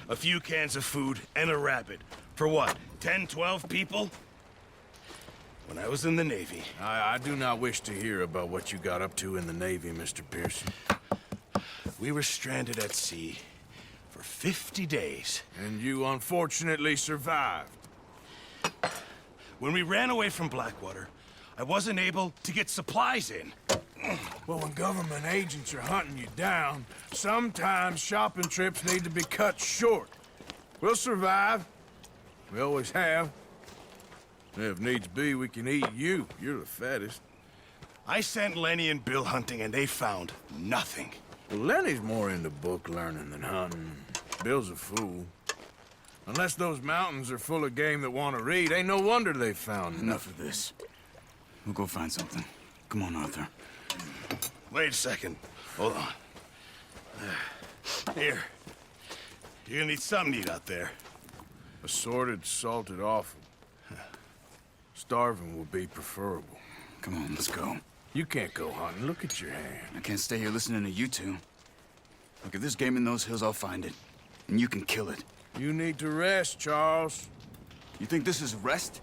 a few cans of food, and a rabbit. For what, 10, 12 people? When I was in the Navy... I do not wish to hear about what you got up to in the Navy, Mr. Pearson. We were stranded at sea for 50 days. And you unfortunately survived. When we ran away from Blackwater, I wasn't able to get supplies in. Well, when government agents are hunting you down, sometimes shopping trips need to be cut short. We'll survive. We always have. If needs be, we can eat you. You're the fattest. I sent Lenny and Bill hunting, and they found nothing. Well, Lenny's more into book learning than hunting. Bill's a fool. Unless those mountains are full of game that want to read, ain't no wonder they found Enough of this. We'll go find something. Come on, Arthur. Wait a second. Hold on. Here. You're gonna need something to eat out there. Assorted, salted offal. Starving would be preferable. Come on, let's go. You can't go hunting. Look at your hand. I can't stay here listening to you two. Look, if there's game in those hills, I'll find it. And you can kill it. You need to rest, Charles. You think this is rest?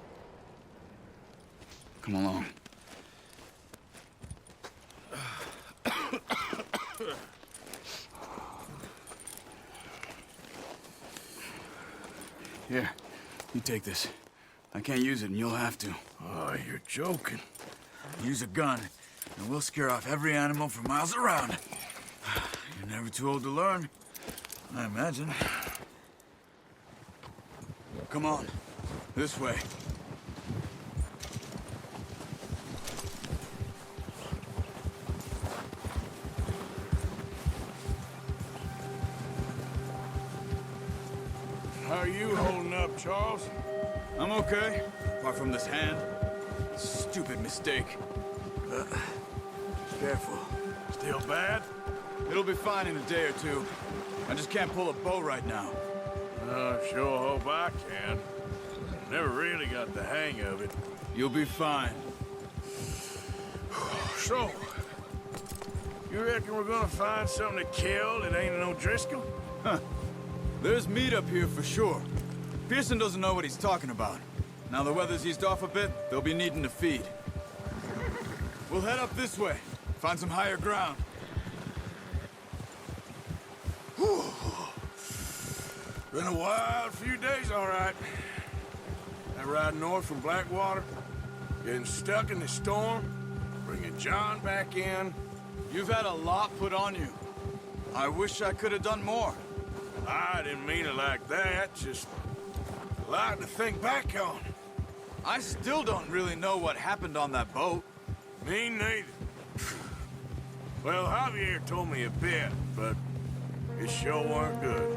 Come along. Here, you take this. I can't use it, and you'll have to. Oh, you're joking. Use a gun, and we'll scare off every animal for miles around. You're never too old to learn, I imagine. Come on, this way. How are you holding up, Charles? I'm okay, apart from this hand. Stupid mistake. Careful. Still bad? It'll be fine in a day or two. I just can't pull a bow right now. I sure hope I can. Never really got the hang of it. You'll be fine. So, you reckon we're gonna find something to kill that ain't no Driscoll? Huh. There's meat up here for sure. Pearson doesn't know what he's talking about. Now the weather's eased off a bit, they'll be needing to feed. We'll head up this way. Find some higher ground. Whew. Been a wild few days, all right. That ride north from Blackwater, getting stuck in the storm, bringing John back in. You've had a lot put on you. I wish I could have done more. I didn't mean it like that, just a lot to think back on. I still don't really know what happened on that boat. Me neither. Well, Javier told me a bit, but it sure weren't good.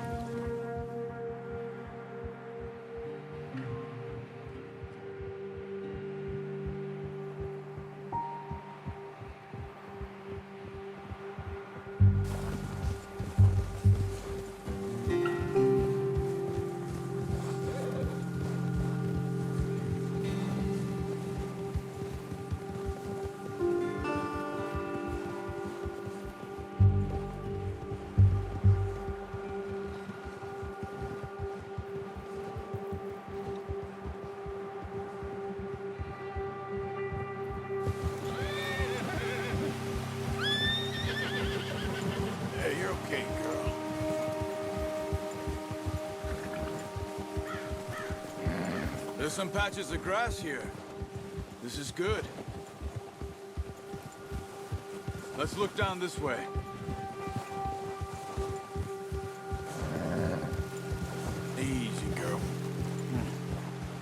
Hey, you're okay, girl. There's some patches of grass here. This is good. Let's look down this way. Easy, girl.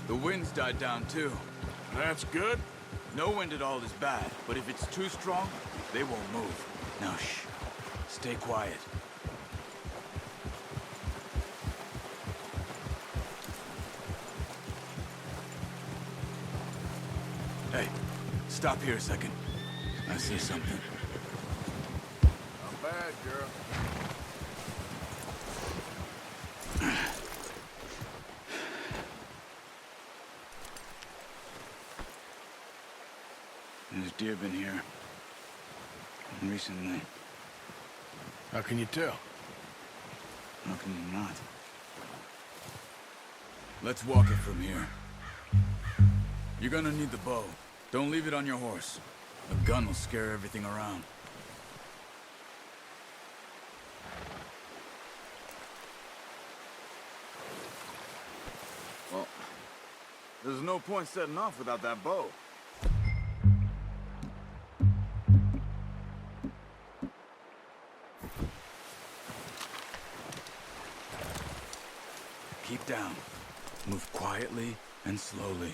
The wind's died down too. That's good. No wind at all is bad, but if it's too strong, they won't move. Now shh. Stay quiet. Hey, stop here a second. I see something. Not bad, girl. There's deer been here. Recently. How can you tell? How can you not? Let's walk it from here. You're gonna need the bow. Don't leave it on your horse. A gun will scare everything around. Well, there's no point setting off without that bow. Keep down. Move quietly and slowly.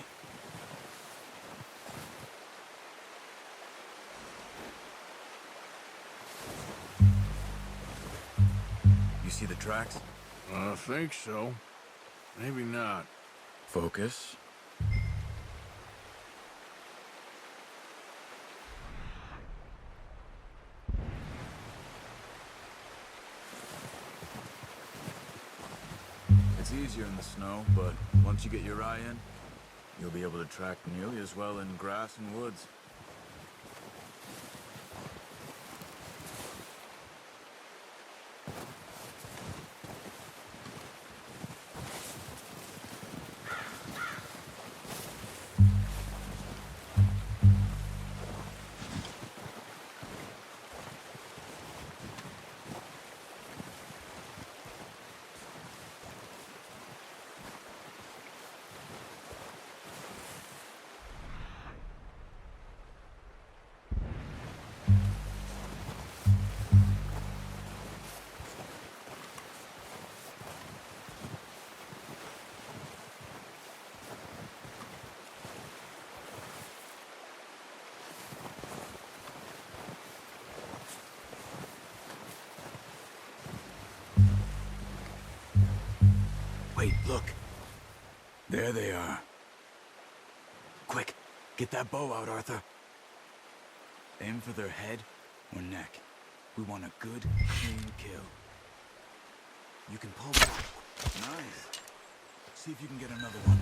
You see the tracks? I think so. Maybe not. Focus. It's easier in the snow, but once you get your eye in, you'll be able to track nearly as well in grass and woods. Wait, look. There they are. Quick, get that bow out, Arthur. Aim for their head or neck. We want a good, clean kill. You can pull back. Nice. See if you can get another one.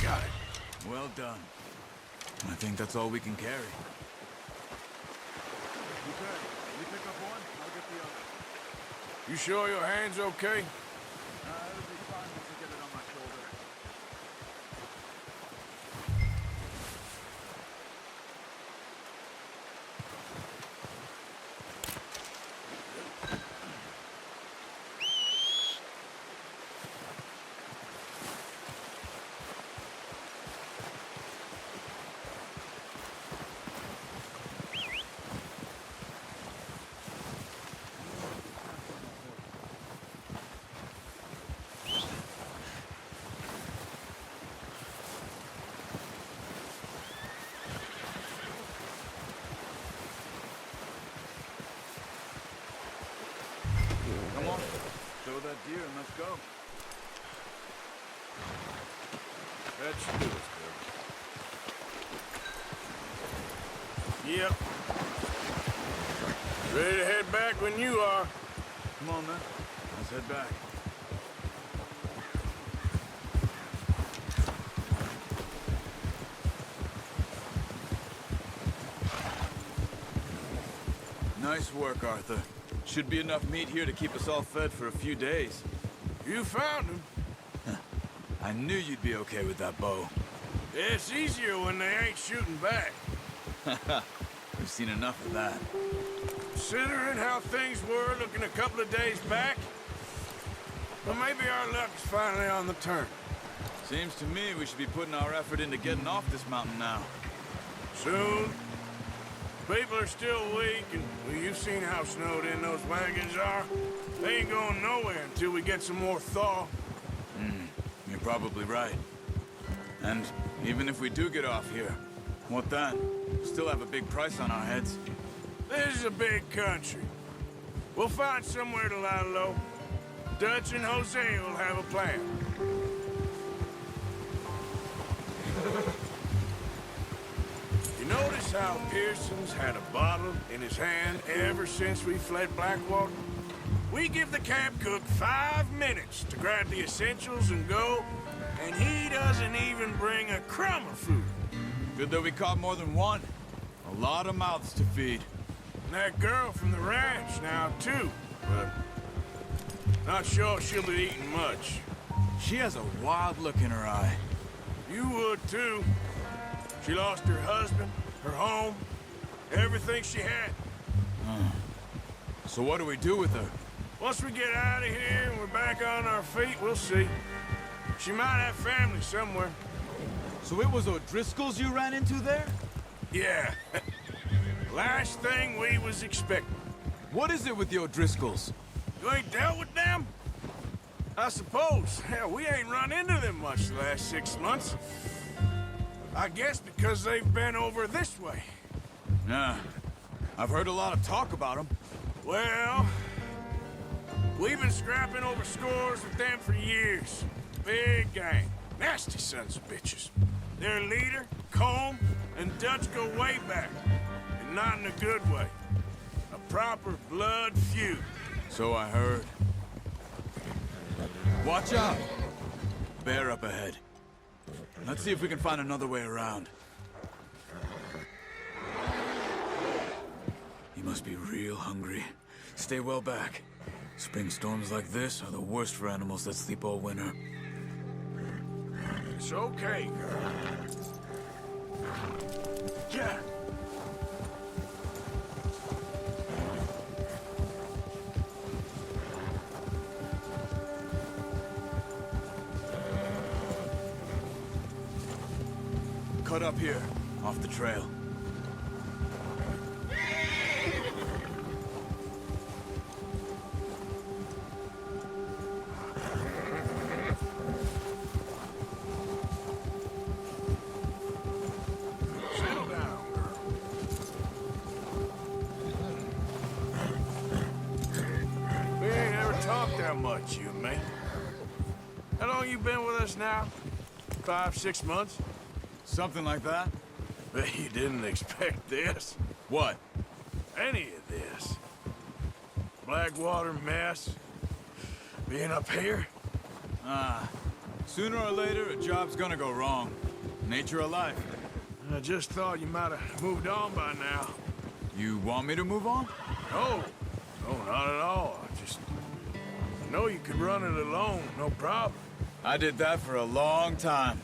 Got it. Well done. I think that's all we can carry. Okay, you pick up one, I'll get the other. You sure your hand's okay? It'll be fine once I get it on my shoulder. Come on, show that deer and let's go. That should do us, Bill. Yep. Ready to head back when you are. Come on, man. Let's head back. Nice work, Arthur. Should be enough meat here to keep us all fed for a few days. You found him. I knew you'd be okay with that bow. It's easier when they ain't shooting back. We've seen enough of that. Considering how things were looking a couple of days back, well, maybe our luck's finally on the turn. Seems to me we should be putting our effort into getting off this mountain now. Soon. People are still weak, and well, you've seen how snowed in those wagons are. They ain't going nowhere until we get some more thaw. You're probably right. And even if we do get off here, what then? We still have a big price on our heads. This is a big country. We'll find somewhere to lie low. Dutch and Jose will have a plan. You notice how Pearson's had a bottle in his hand ever since we fled Blackwater? We give the camp cook 5 minutes to grab the essentials and go, and he doesn't even bring a crumb of food. Good that we caught more than one. A lot of mouths to feed. And that girl from the ranch now, too, but not sure she'll be eating much. She has a wild look in her eye. You would, too. She lost her husband, her home, everything she had. So what do we do with her? Once we get out of here and we're back on our feet, we'll see. She might have family somewhere. So it was O'Driscoll's you ran into there? Yeah. Last thing we was expecting. What is it with the O'Driscolls? You ain't dealt with them? I suppose. Hell, we ain't run into them much the last 6 months. I guess because they've been over this way. Yeah. I've heard a lot of talk about them. Well, we've been scrapping over scores with them for years. Big gang. Nasty sons of bitches. Their leader, Combe, and Dutch go way back. And not in a good way. A proper blood feud. So I heard. Watch out! Bear up ahead. Let's see if we can find another way around. He must be real hungry. Stay well back. Spring storms like this are the worst for animals that sleep all winter. It's okay, girl. Yeah. Cut up here, off the trail. Settle down, girl. We ain't ever talked that much, you and me. How long you been with us now? 5, 6 months? Something like that? Bet you didn't expect this. What? Any of this. Blackwater mess. Being up here. Sooner or later, a job's gonna go wrong. Nature of life. I just thought you might have moved on by now. You want me to move on? No. No, not at all. I know you could run it alone, no problem. I did that for a long time.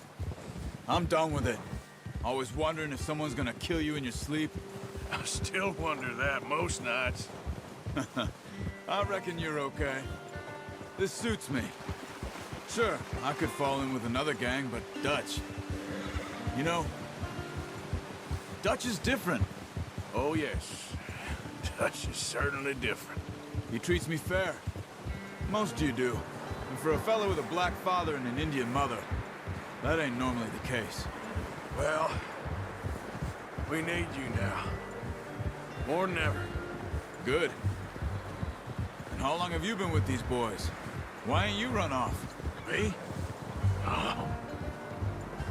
I'm done with it. Always wondering if someone's gonna kill you in your sleep. I still wonder that most nights. I reckon you're okay. This suits me. Sure, I could fall in with another gang, but Dutch. You know, Dutch is different. Oh, yes. Dutch is certainly different. He treats me fair. Most you do. And for a fellow with a black father and an Indian mother, that ain't normally the case. Well, we need you now. More than ever. Good. And how long have you been with these boys? Why ain't you run off? Me? Oh,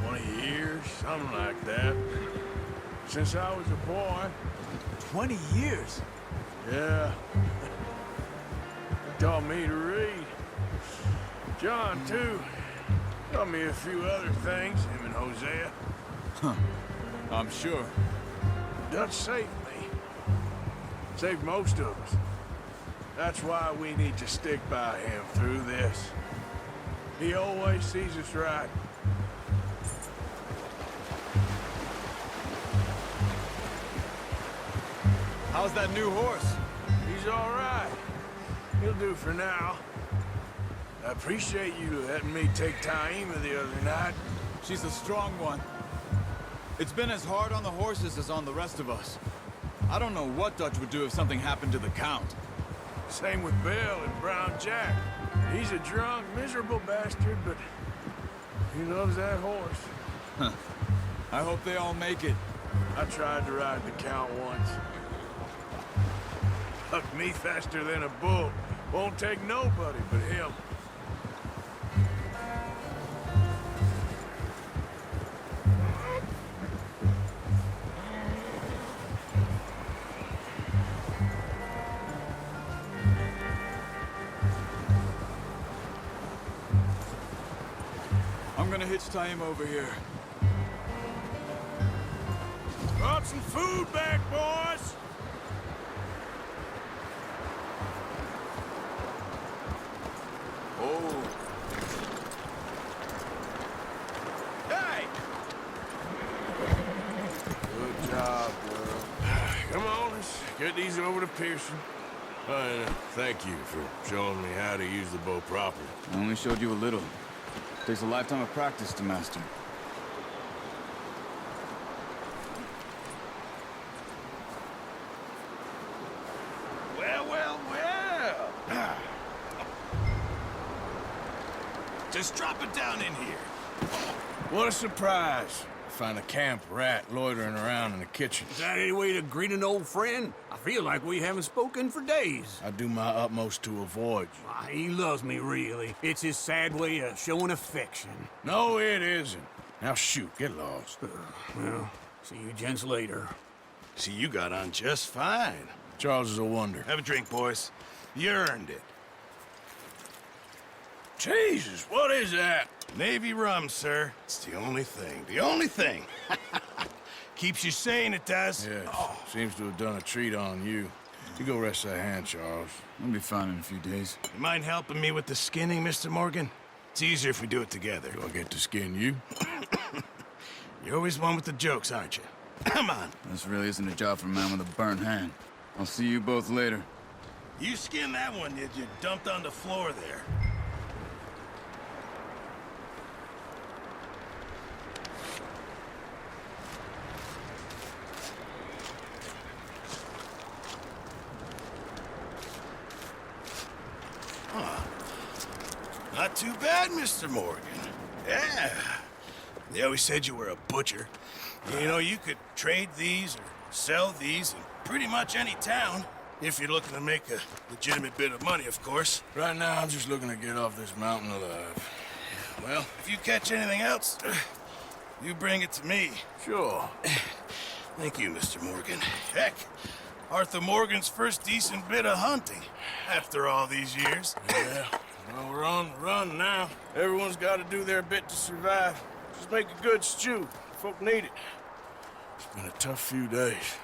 20 years, something like that. Since I was a boy. 20 years? Yeah. He taught me to read. John, too. Taught me a few other things, him and Hosea. I'm sure. Dutch saved me. Saved most of us. That's why we need to stick by him through this. He always sees us right. How's that new horse? He's all right. He'll do for now. I appreciate you letting me take Taima the other night. She's a strong one. It's been as hard on the horses as on the rest of us. I don't know what Dutch would do if something happened to the Count. Same with Bill and Brown Jack. He's a drunk, miserable bastard, but he loves that horse. I hope they all make it. I tried to ride the Count once. Hucked me faster than a bull. Won't take nobody but him. I'm gonna hitch tie him over here. Brought some food back, boys! Oh. Hey! Good job, girl. Come on, let's get these over to Pearson. Thank you for showing me how to use the bow properly. I only showed you a little. Takes a lifetime of practice to master. Well. Just drop it down in here. What a surprise. Find a camp rat loitering around in the kitchen. Is that any way to greet an old friend? I feel like we haven't spoken for days. I do my utmost to avoid you. He loves me, really. It's his sad way of showing affection. No, it isn't. Now shoot, get lost. Well, see you gents later. See, you got on just fine. Charles is a wonder. Have a drink, boys. You earned it. Jesus, what is that? Navy rum, sir. It's the only thing. The only thing. Keeps you sane, it does. Yes, seems to have done a treat on you. You go rest that hand, Charles. I'll be fine in a few days. You mind helping me with the skinning, Mr. Morgan? It's easier if we do it together. Do I get to skin you? You're always one with the jokes, aren't you? Come on. This really isn't a job for a man with a burnt hand. I'll see you both later. You skinned that one you dumped on the floor there. Not too bad, Mr. Morgan. Yeah. They always said you were a butcher. You know, you could trade these or sell these in pretty much any town. If you're looking to make a legitimate bit of money, of course. Right now, I'm just looking to get off this mountain alive. Well, if you catch anything else, you bring it to me. Sure. Thank you, Mr. Morgan. Heck, Arthur Morgan's first decent bit of hunting after all these years. Yeah. Well, we're on the run now. Everyone's got to do their bit to survive. Just make a good stew. Folk need it. It's been a tough few days.